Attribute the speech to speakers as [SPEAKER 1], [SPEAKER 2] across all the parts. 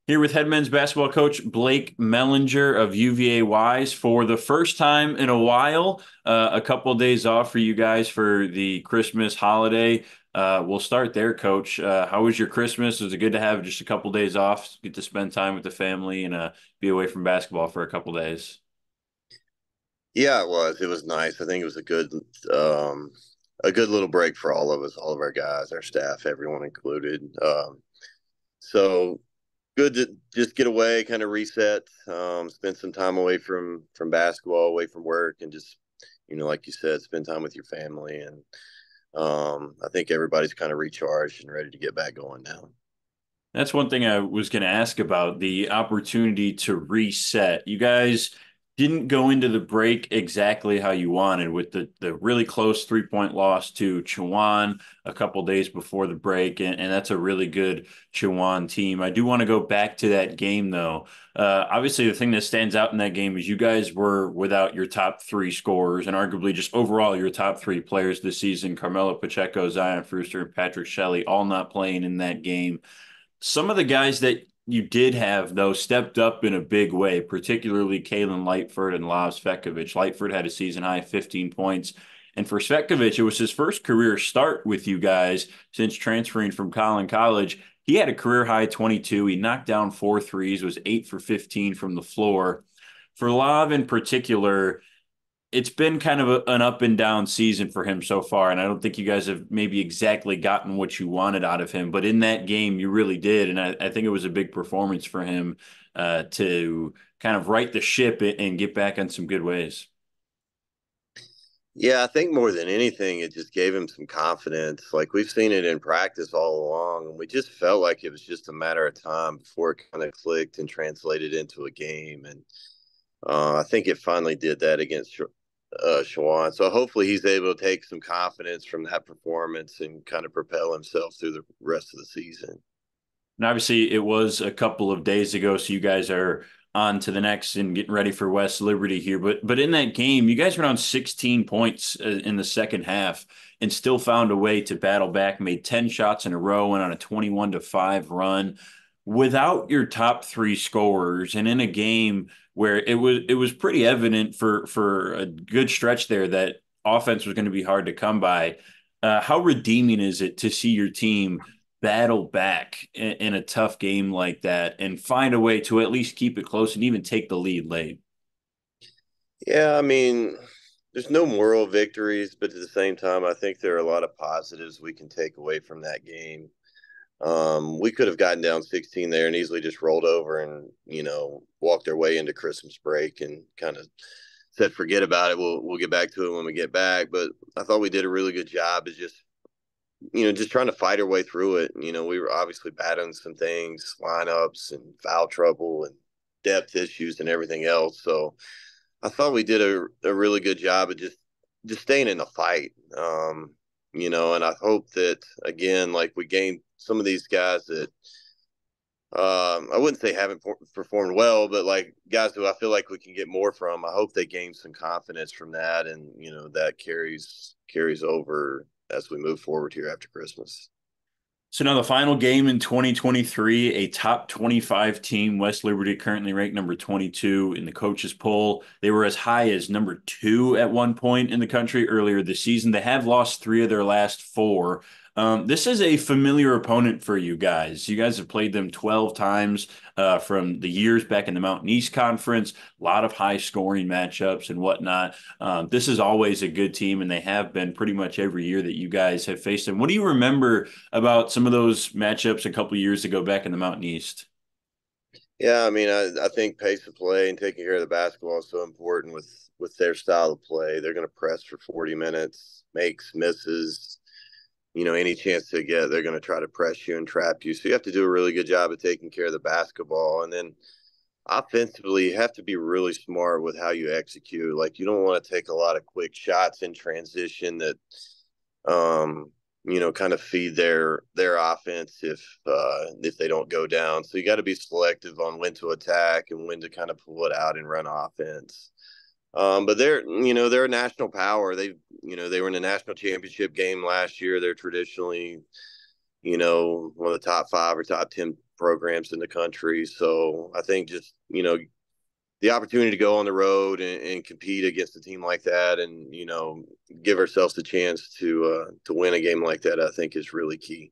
[SPEAKER 1] Here with head men's basketball coach Blake Mellinger of UVA Wise for the first time in a while. A couple of days off for you guys for the Christmas holiday. We'll start there, Coach. How was your Christmas? Was it good to have just a couple of days off, get to spend time with the family, and be away from basketball for a couple of days?
[SPEAKER 2] Yeah, it was. It was nice. I think it was a good little break for all of us, all of our guys, our staff, everyone included. So good to just get away, kind of reset, spend some time away from basketball, away from work, and just like you said, spend time with your family. And I think everybody's kind of recharged and ready to get back going now.
[SPEAKER 1] That's one thing I was going to ask about the opportunity to reset. You guys didn't go into the break exactly how you wanted with the really close 3-point loss to Chowan a couple days before the break, and that's a really good Chowan team. I do want to go back to that game though. Obviously, the thing that stands out in that game is you guys were without your top three scorers and arguably just overall your top three players this season: Carmelo Pacheco, Zion Brewster, and Patrick Shelley, all not playing in that game. Some of the guys that you did have, though, stepped up in a big way, particularly Kalen Lightford and Lav Svetkovic. Lightford had a season high 15 points. And for Svetkovic, it was his first career start with you guys since transferring from College. He had a career high 22. He knocked down four threes, was 8 for 15 from the floor. For Lav in particular, it's been kind of an up and down season for him so far, and I don't think you guys have maybe exactly gotten what you wanted out of him. But in that game, you really did, and I think it was a big performance for him to kind of right the ship and get back on some good ways.
[SPEAKER 2] Yeah, I think more than anything, it just gave him some confidence. Like we've seen it in practice all along, and we just felt like it was just a matter of time before it kind of clicked and translated into a game. And I think it finally did that against Shawan. So hopefully he's able to take some confidence from that performance and kind of propel himself through the rest of the season.
[SPEAKER 1] And obviously, it was a couple of days ago, so you guys are on to the next and getting ready for West Liberty here. But in that game, you guys were down 16 points in the second half and still found a way to battle back. Made 10 shots in a row, and on a 21-5 run without your top three scorers, and in a game where it was pretty evident for a good stretch there that offense was going to be hard to come by. How redeeming is it to see your team battle back in a tough game like that and find a way to at least keep it close and even take the lead late?
[SPEAKER 2] Yeah, I mean, there's no moral victories, but at the same time, I think there are a lot of positives we can take away from that game. We could have gotten down 16 there and easily just rolled over and walked our way into Christmas break and kind of said forget about it. We'll get back to it when we get back. But I thought we did a really good job of just trying to fight our way through it. We were obviously battling some things, lineups and foul trouble and depth issues and everything else. So I thought we did a really good job of just staying in the fight. And I hope that again, like we gained some of these guys that I wouldn't say haven't performed well, but like guys who I feel like we can get more from. I hope they gain some confidence from that, and that carries over as we move forward here after Christmas.
[SPEAKER 1] So now the final game in 2023, a top 25 team, West Liberty, currently ranked number 22 in the coaches poll. They were as high as number two at one point in the country earlier this season. They have lost three of their last four. This is a familiar opponent for you guys. You guys have played them 12 times from the years back in the Mountain East Conference, a lot of high scoring matchups and whatnot. This is always a good team, and they have been pretty much every year that you guys have faced them. What do you remember about some of those matchups a couple of years ago back in the Mountain East?
[SPEAKER 2] Yeah, I mean, I think pace of play and taking care of the basketball is so important with their style of play. They're going to press for 40 minutes, makes, misses, any chance they get, they're going to try to press you and trap you. So you have to do a really good job of taking care of the basketball. And then offensively, you have to be really smart with how you execute. Like you don't want to take a lot of quick shots in transition that um, kind of feed their offense if they don't go down. So you got to be selective on when to attack and when to kind of pull it out and run offense. But they're a national power. They were in a national championship game last year. They're traditionally, one of the top 5 or top 10 programs in the country. So I think just, the opportunity to go on the road and compete against a team like that, and give ourselves the chance to win a game like that, I think is really key.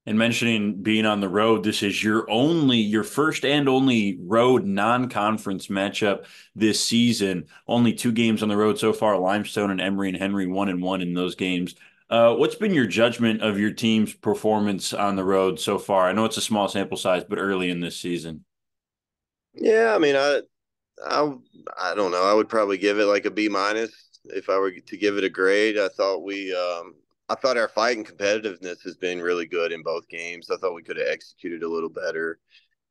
[SPEAKER 1] And mentioning being on the road, this is your first and only road non-conference matchup this season. Only 2 games on the road so far: Limestone and Emory and Henry, 1-1 in those games. What's been your judgment of your team's performance on the road so far? I know it's a small sample size, but early in this season.
[SPEAKER 2] Yeah, I mean, I I don't know. I would probably give it like a B minus if I were to give it a grade. I thought our fight and competitiveness has been really good in both games. I thought we could have executed a little better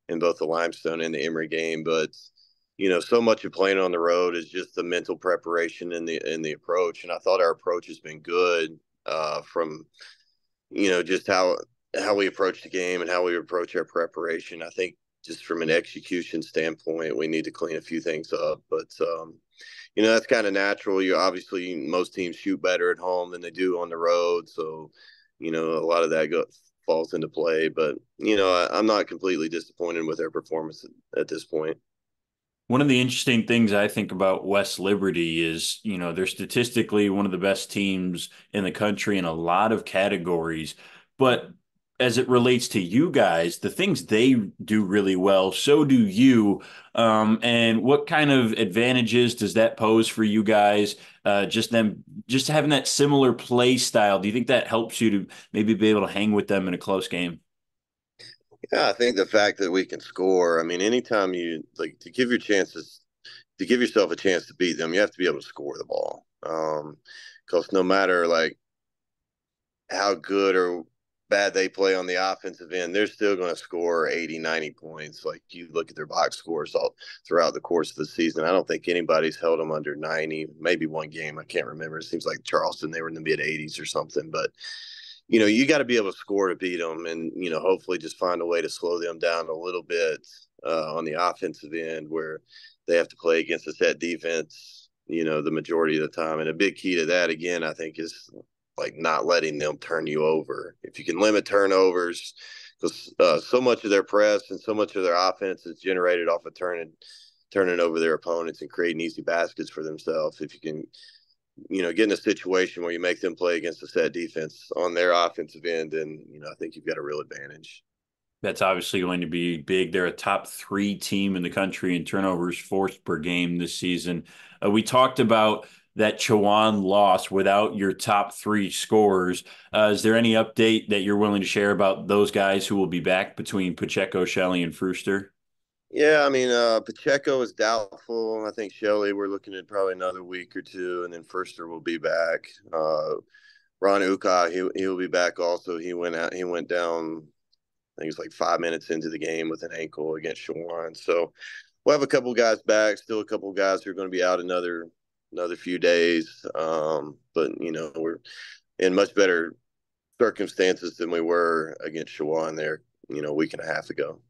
[SPEAKER 2] in both the Limestone and the Emory game, but so much of playing on the road is just the mental preparation and the approach. And I thought our approach has been good from just how we approach the game and how we approach our preparation. I think just from an execution standpoint, we need to clean a few things up. But that's kind of natural. You obviously most teams shoot better at home than they do on the road, so a lot of that falls into play. But I'm not completely disappointed with their performance at this point.
[SPEAKER 1] One of the interesting things I think about West Liberty is, they're statistically one of the best teams in the country in a lot of categories. But as it relates to you guys, the things they do really well, so do you. And what kind of advantages does that pose for you guys? Just having that similar play style. Do you think that helps you to maybe be able to hang with them in a close game?
[SPEAKER 2] Yeah, I think the fact that we can score. I mean, anytime you like to give your chances to give yourself a chance to beat them, you have to be able to score the ball. Because no matter like how good or bad they play on the offensive end, they're still going to score 80, 90 points. Like you look at their box scores all throughout the course of the season. I don't think anybody's held them under 90, maybe one game. I can't remember. It seems like Charleston, they were in the mid 80s or something. But, you got to be able to score to beat them and, hopefully just find a way to slow them down a little bit on the offensive end where they have to play against a set defense, the majority of the time. And a big key to that, again, I think is like not letting them turn you over. If you can limit turnovers, because so much of their press and so much of their offense is generated off of turning over their opponents and creating easy baskets for themselves. If you can, get in a situation where you make them play against a set defense on their offensive end, and I think you've got a real advantage.
[SPEAKER 1] That's obviously going to be big. They're a top 3 team in the country in turnovers forced per game this season. We talked about that Chowan loss without your top 3 scorers. Is there any update that you're willing to share about those guys who will be back between Pacheco, Shelley, and Frooster?
[SPEAKER 2] Yeah, I mean, Pacheco is doubtful. I think Shelley, we're looking at probably another week or two, and then Firster will be back. Ron Uka, he'll be back also. He went out. He went down. I think it's like 5 minutes into the game with an ankle against Shawan. So we'll have a couple guys back. Still a couple guys who are going to be out another few days. But we're in much better circumstances than we were against Shawan there. A week and a half ago.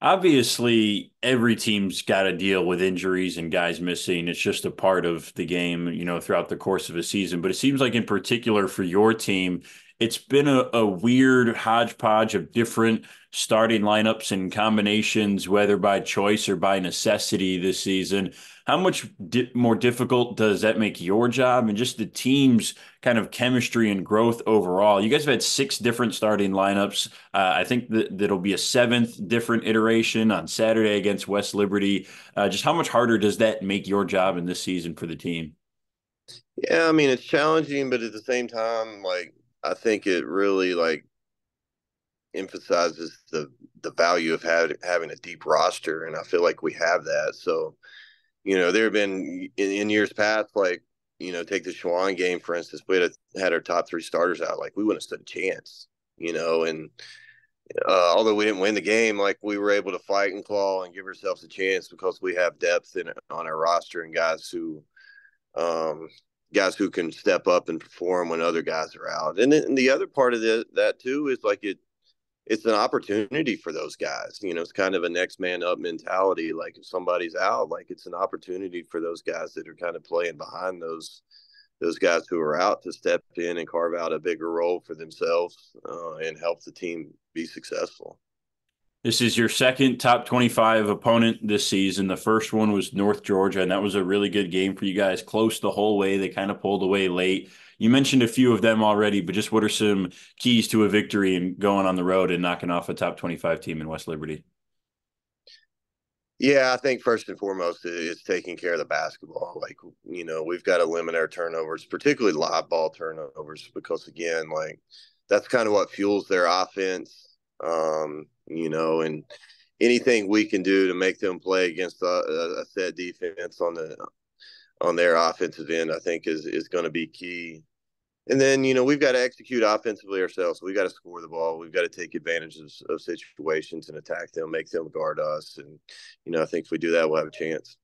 [SPEAKER 1] Obviously, every team's got to deal with injuries and guys missing. It's just a part of the game, throughout the course of a season. But it seems like, in particular, for your team, it's been a weird hodgepodge of different starting lineups and combinations, whether by choice or by necessity this season. How much more difficult does that make your job and just the team's kind of chemistry and growth overall? You guys have had 6 different starting lineups. I think that'll be a 7th different iteration on Saturday against West Liberty. Just how much harder does that make your job in this season for the team?
[SPEAKER 2] Yeah, I mean it's challenging, but at the same time, like I think it really like emphasizes the value of having a deep roster, and I feel like we have that. So there have been in years past, like take the Schwan game for instance. We had our top 3 starters out, like we wouldn't have stood a chance. And although we didn't win the game, like we were able to fight and claw and give ourselves a chance because we have depth on our roster and um, guys who can step up and perform when other guys are out. And then the other part of that too is like it's an opportunity for those guys. It's kind of a next man up mentality. Like if somebody's out, like it's an opportunity for those guys that are kind of playing behind those guys who are out to step in and carve out a bigger role for themselves and help the team be successful.
[SPEAKER 1] This is your second top 25 opponent this season. The first one was North Georgia, and that was a really good game for you guys. Close the whole way. They kind of pulled away late. You mentioned a few of them already, but just what are some keys to a victory and going on the road and knocking off a top 25 team in West Liberty?
[SPEAKER 2] Yeah, I think first and foremost is taking care of the basketball. Like, we've got to limit our turnovers, particularly live ball turnovers, because again, like that's kind of what fuels their offense. And anything we can do to make them play against a set defense on their offensive end, I think is going to be key. And then, we've got to execute offensively ourselves. So we got to score the ball. We've got to take advantage of situations and attack them, make them guard us. And, I think if we do that, we'll have a chance.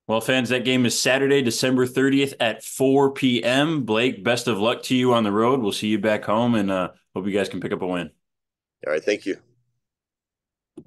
[SPEAKER 1] Well, fans, that game is Saturday, December 30th at 4 p.m. Blake, best of luck to you on the road. We'll see you back home and hope you guys can pick up a win.
[SPEAKER 2] All right. Thank you.